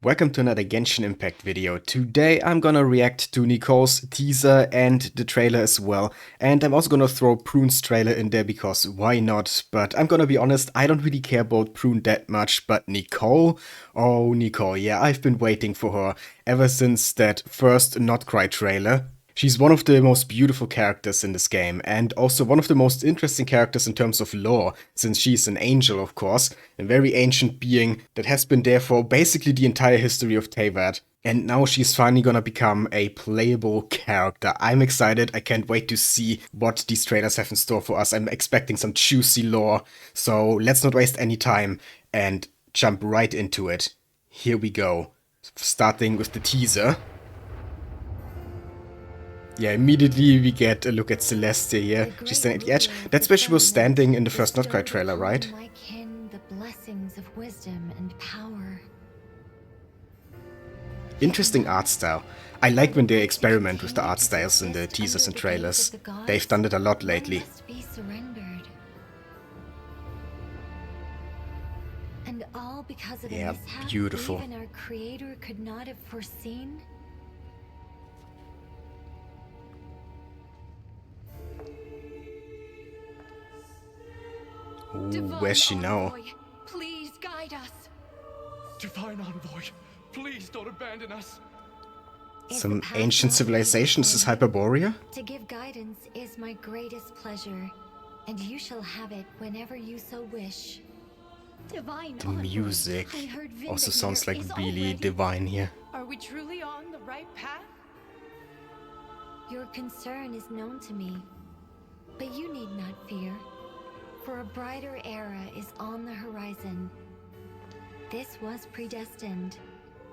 Welcome to another Genshin Impact video. Today I'm gonna react to Nicole's teaser and the trailer as well. And I'm also gonna throw Prune's trailer in there because why not? But I'm gonna be honest, I don't really care about Prune that much, but Nicole? Oh, Nicole, yeah, I've been waiting for her ever since that first Nod-Krai trailer. She's one of the most beautiful characters in this game, and also one of the most interesting characters in terms of lore, since she's an angel, of course, a very ancient being that has been there for basically the entire history of Teyvat. And now she's finally gonna become a playable character. I'm excited, I can't wait to see what these trailers have in store for us. I'm expecting some juicy lore, so let's not waste any time and jump right into it. Here we go, starting with the teaser. Yeah, immediately we get a look at Celestia here. She's standing at the edge. That's where she was standing in the first Nod-Krai trailer, right? Interesting art style. I like when they experiment with the art styles in the teasers and trailers. They've done it a lot lately. And all because of yeah, a mishap beautiful. even our creator could not have foreseen. Ooh, where's she now? Please guide us. Divine Envoy, please don't abandon us. Some ancient civilizations is Hyperborea? To give guidance is my greatest pleasure, and you shall have it whenever you so wish. Divine The music also sounds like really divine here. Are we truly on the right path? Your concern is known to me, but you need not fear, for a brighter era is on the horizon. This was predestined.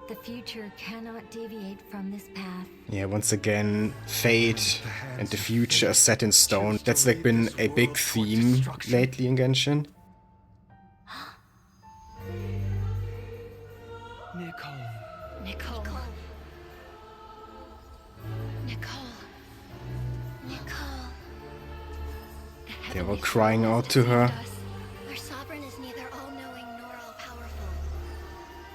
The future cannot deviate from this path. Yeah, once again, fate and the future are set in stone. That's like been a big theme lately in Genshin. Nicole. Nicole. Nicole. Nicole. They were crying out to her. Our sovereign is neither all-knowing nor all-powerful,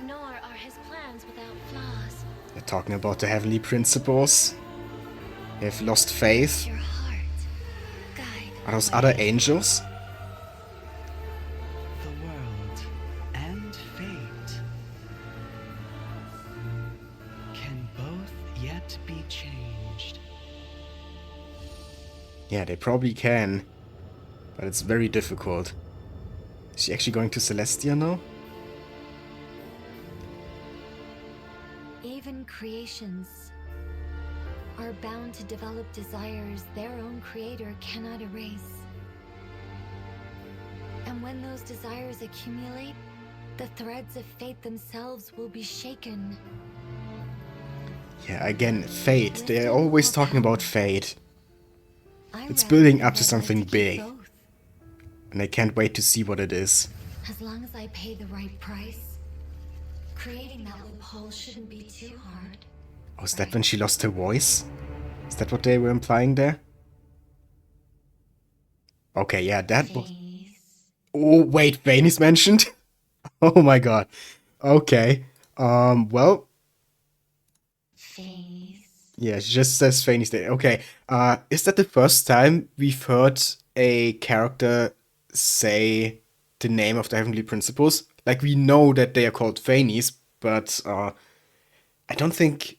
nor are his plans without flaws. They're talking about the heavenly principles. They've lost faith. Your heart, guide. Are those other angels? The world and fate can both yet be changed. Yeah, they probably can. But it's very difficult. Is she actually going to Celestia now? Even creations are bound to develop desires their own creator cannot erase. And when those desires accumulate, the threads of fate themselves will be shaken. Yeah, again, fate. They're always talking about fate. It's I building reckon up to I'd something like to keep big. both. And I can't wait to see what it is. As long as I pay the right price, creating that loophole shouldn't be too hard. Oh, is that when she lost her voice? Is that what they were implying there? Okay, yeah, that was... Oh, wait, Vayne is mentioned? Oh my god. Okay. Well... Yeah, she just says Vayne is there. Okay. Is that the first time we've heard a character say the name of the Heavenly Principles? Like, we know that they are called Vaynes, but I don't think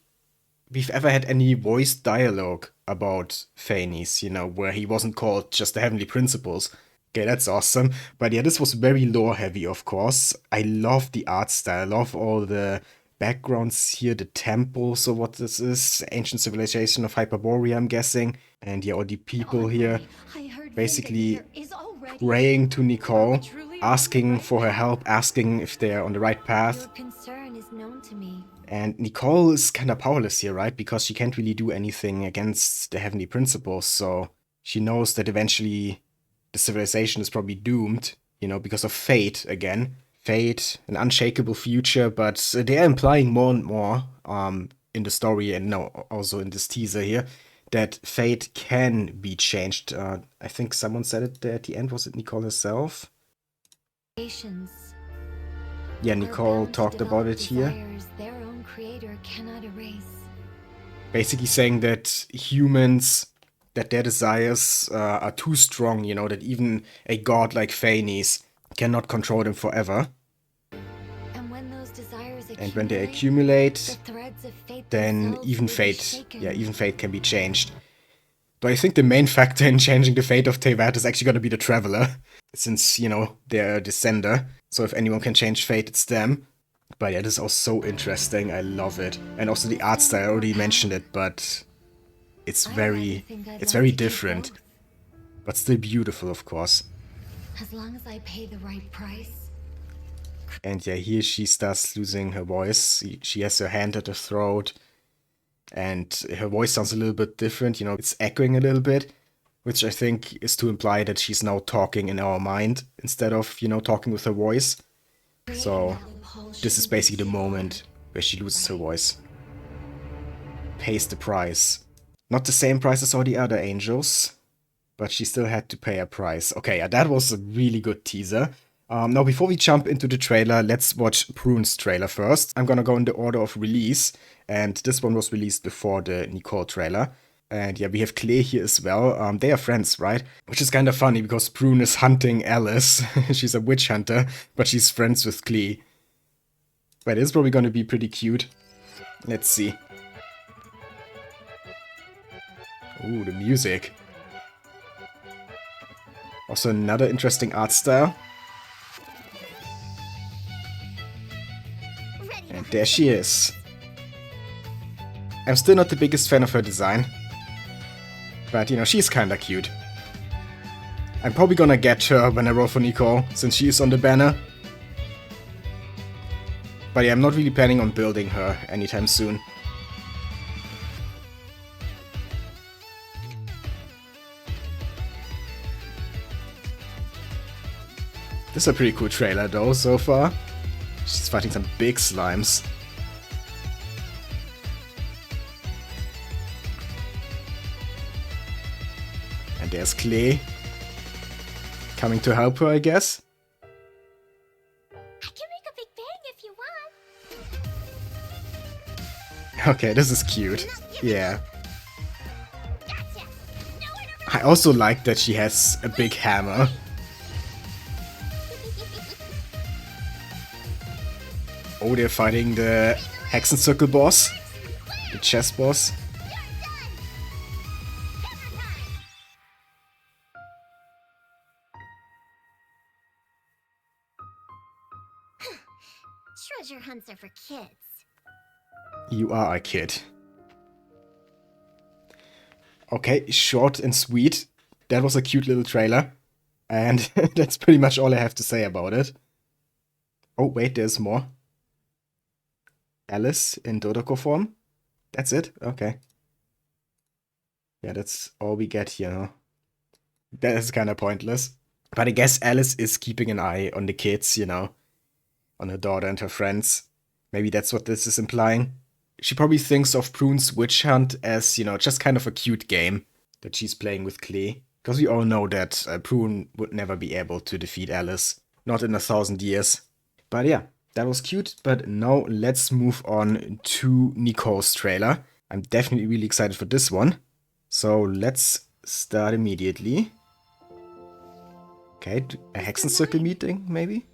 we've ever had any voice dialogue about Vaynes, you know, where he wasn't called just the Heavenly Principles. Okay, that's awesome. But yeah, this was very lore heavy, of course. I love the art style. I love all the backgrounds here, the temple, so what this is, ancient civilization of Hyperborea, I'm guessing. And yeah, all the people here basically praying to Nicole, asking for her help, asking if they're on the right path. Your concern is known to me. And Nicole is kind of powerless here, right? Because she can't really do anything against the Heavenly Principles, so she knows that eventually the civilization is probably doomed, you know, because of fate again. Fate, an unshakable future, but they're implying more and more in the story and now also in this teaser here that fate can be changed. I think someone said it there at the end. Was it Nicole herself? Patience Yeah, are Nicole bound to talked about develop it here. desires their own creator cannot erase. Basically saying that humans, that their desires are too strong, you know, that even a god like Phanes cannot control them forever. And when those desires And when they the accumulate, threads of fate then themselves even will be fate, shaken. yeah, even fate can be changed. But I think the main factor in changing the fate of Teyvat is actually going to be the Traveler, since, you know, they're a descender. So if anyone can change fate, it's them. But yeah, this is also so interesting. I love it. And also the art style, I already mentioned it, but it's I rather very think I'd like very to keep different. both, But still beautiful, of course. as long as I pay the right price. And yeah, here she starts losing her voice. She has her hand at her throat. And her voice sounds a little bit different, you know, it's echoing a little bit, which I think is to imply that she's now talking in our mind instead of, you know, talking with her voice. So this is basically the moment where she loses her voice. Pays the price. Not the same price as all the other angels, but she still had to pay a price. Okay, yeah, that was a really good teaser. Now, before we jump into the trailer, let's watch Prune's trailer first. I'm gonna go in the order of release, and this one was released before the Nicole trailer. And yeah, we have Clay here as well. They are friends, right? Which is kind of funny because Prune is hunting Alice. She's a witch hunter, but she's friends with Clay. But it's probably gonna be pretty cute. Let's see. Ooh, the music. Also another interesting art style. And there she is. I'm still not the biggest fan of her design. But, you know, she's kinda cute. I'm probably gonna get her when I roll for Nicole, since she is on the banner. But yeah, I'm not really planning on building her anytime soon. This is a pretty cool trailer though, so far. She's fighting some big slimes. And there's Clay. Coming to help her, I guess. I can make a big bang if you want. Okay, this is cute. Yeah. I also like that she has a big hammer. Oh, they're fighting the Hexenzirkel boss. The chess boss. Treasure hunts are for kids. You are a kid. Okay, short and sweet. That was a cute little trailer. And that's pretty much all I have to say about it. Oh, wait, there's more. Alice in Dodoko form. That's it? Okay. Yeah, that's all we get here, huh? That is kind of pointless. But I guess Alice is keeping an eye on the kids, you know. On her daughter and her friends. Maybe that's what this is implying. She probably thinks of Prune's witch hunt as, you know, just kind of a cute game that she's playing with Clay. Because we all know that Prune would never be able to defeat Alice. Not in 1,000 years. But yeah, that was cute. But now let's move on to Nicole's trailer. I'm definitely really excited for this one. So let's start immediately. Okay, a Hexenzirkel meeting, maybe?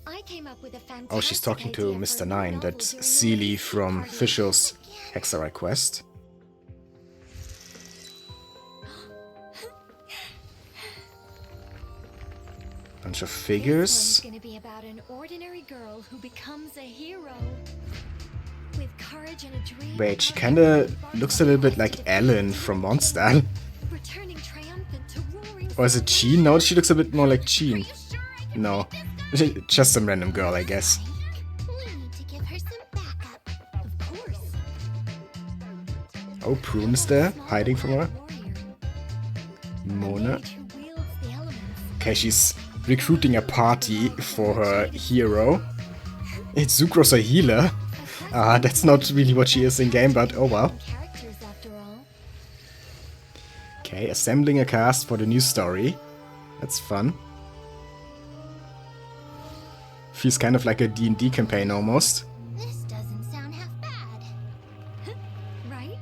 I came up with a fantastic Oh, she's talking to idea for Mr. a Nine. novel That's during Seely the from party. Fishel's Hexenzirkel quest. Bunch of This figures. one's gonna be about an ordinary girl who becomes a hero. With courage and a dream. Wait, she kinda looks a little bit like Ellen from Monster. Returning triumphant to roaring. Or is it Jean? No, she looks a bit more like Jean. No, just some random girl, I guess. We need to give her some backup. Of course. Oh, Prune's there, hiding from her. Warrior. Mona. Mage who wields the elements. Okay, she's recruiting a party for her hero. It's Sucrose a healer. That's not really what she is in game, but oh well. Characters after all. Okay, assembling a cast for the new story. That's fun. Feels kind of like a D&D campaign almost. This doesn't sound half bad. Right?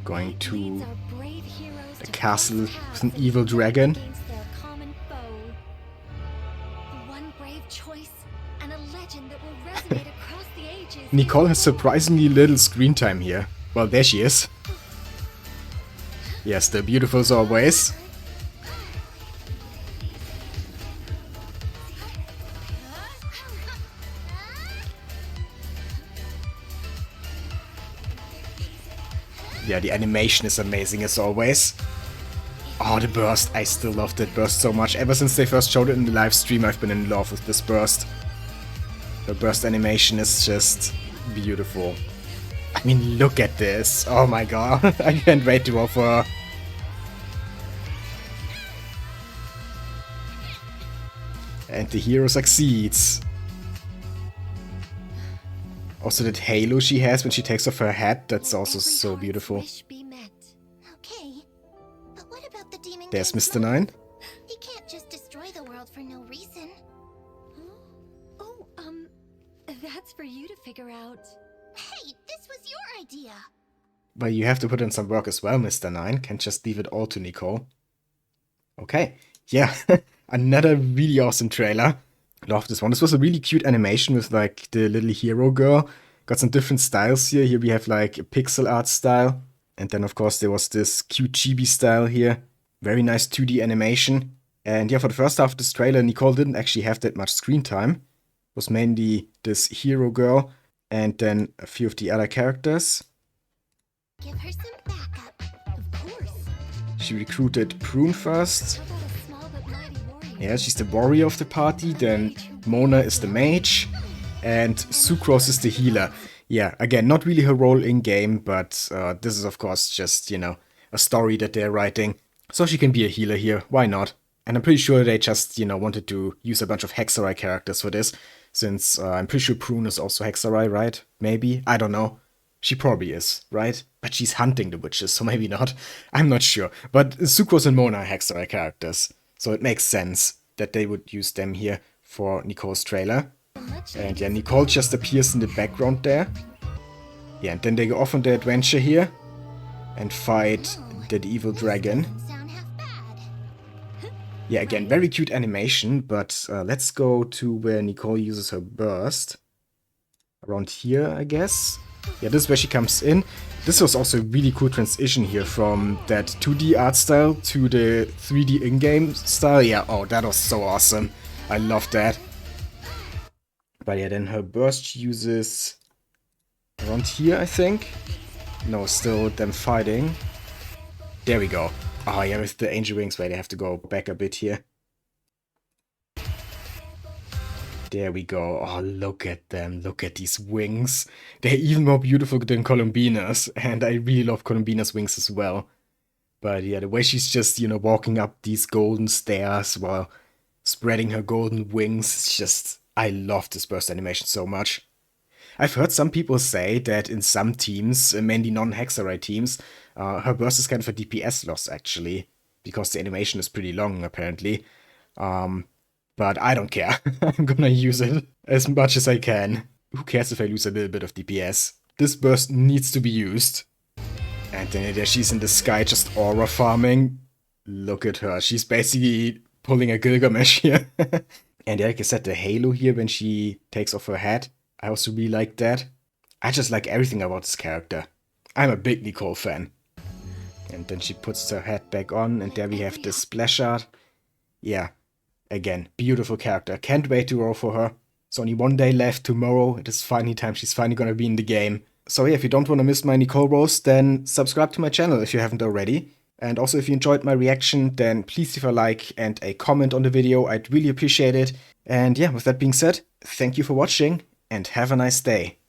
Going Fate to leads our brave heroes a to castle cross with an paths evil and fight dragon. against their common foe. One brave choice and a legend that will resonate across the ages. Nicole has is born. surprisingly little screen time here. Well, there she is. Yes, they're beautiful as always. Yeah, the animation is amazing as always. Oh, the burst. I still love that burst so much. Ever since they first showed it in the live stream, I've been in love with this burst. The burst animation is just beautiful. I mean, look at this. Oh my god. I can't wait to roll for her. And the hero succeeds. Also, that halo she has when she takes off her hat, that's also Every so heart's beautiful. wish be met. Okay, but what about the demon? There's king's Mr. love? 9. He can't just destroy the world for no reason. Oh, that's for you to figure out. Hey, this was your idea. But you have to put in some work as well, Mr. 9. Can't just leave it all to Nicole. Okay, yeah, another really awesome trailer. Love this one. This was a really cute animation with like the little hero girl. Got some different styles here. Here we have like a pixel art style. And then of course there was this cute chibi style here. Very nice 2D animation. And yeah, for the first half of this trailer, Nicole didn't actually have that much screen time. It was mainly this hero girl and then a few of the other characters. Give her some backup. Of course. She recruited Prune first. How about a small but mighty warrior? Yeah, she's the warrior of the party, then Mona is the mage, and Sucrose is the healer. Yeah, again, not really her role in-game, but this is of course just, you know, a story that they're writing. So she can be a healer here, why not? And I'm pretty sure they just, you know, wanted to use a bunch of Hexenzirkel characters for this, since I'm pretty sure Prune is also Hexenzirkel, right? Maybe? I don't know. She probably is, right? But she's hunting the witches, so maybe not. I'm not sure. But Sucrose and Mona are Hexenzirkel characters. So it makes sense that they would use them here for Nicole's trailer. And yeah, Nicole just appears in the background there. Yeah, and then they go off on their adventure here and fight that evil dragon. Doesn't sound half bad. Yeah, again, very cute animation, but let's go to where Nicole uses her burst. Around here, I guess. Yeah, this is where she comes in. This was also a really cool transition here from that 2D art style to the 3D in-game style. Yeah, oh, that was so awesome. I love that. But yeah, then her burst she uses around here, I think. No, still them fighting. There we go. Oh yeah, with the angel wings, wait, I have to go back a bit here. There we go. Oh, look at them. Look at these wings. They're even more beautiful than Columbina's. And I really love Columbina's wings as well. But yeah, the way she's just, you know, walking up these golden stairs while spreading her golden wings. It's just, I love this burst animation so much. I've heard some people say that in some teams, mainly non-Hexenzirkel teams, her burst is kind of a DPS loss actually. Because the animation is pretty long apparently. But I don't care. I'm gonna use it as much as I can. Who cares if I lose a little bit of DPS? This burst needs to be used. And then there she's in the sky just aura farming. Look at her. She's basically pulling a Gilgamesh here. And like I said, the halo here when she takes off her hat. I also really like that. I just like everything about this character. I'm a big Nicole fan. And then she puts her hat back on and there we have the splash art. Yeah. Again, beautiful character. Can't wait to roll for her. It's only one day left tomorrow. It is finally time. She's finally gonna be in the game. So yeah, if you don't want to miss my Nicole rolls, then subscribe to my channel if you haven't already. And also if you enjoyed my reaction, then please leave a like and a comment on the video. I'd really appreciate it. And yeah, with that being said, thank you for watching and have a nice day.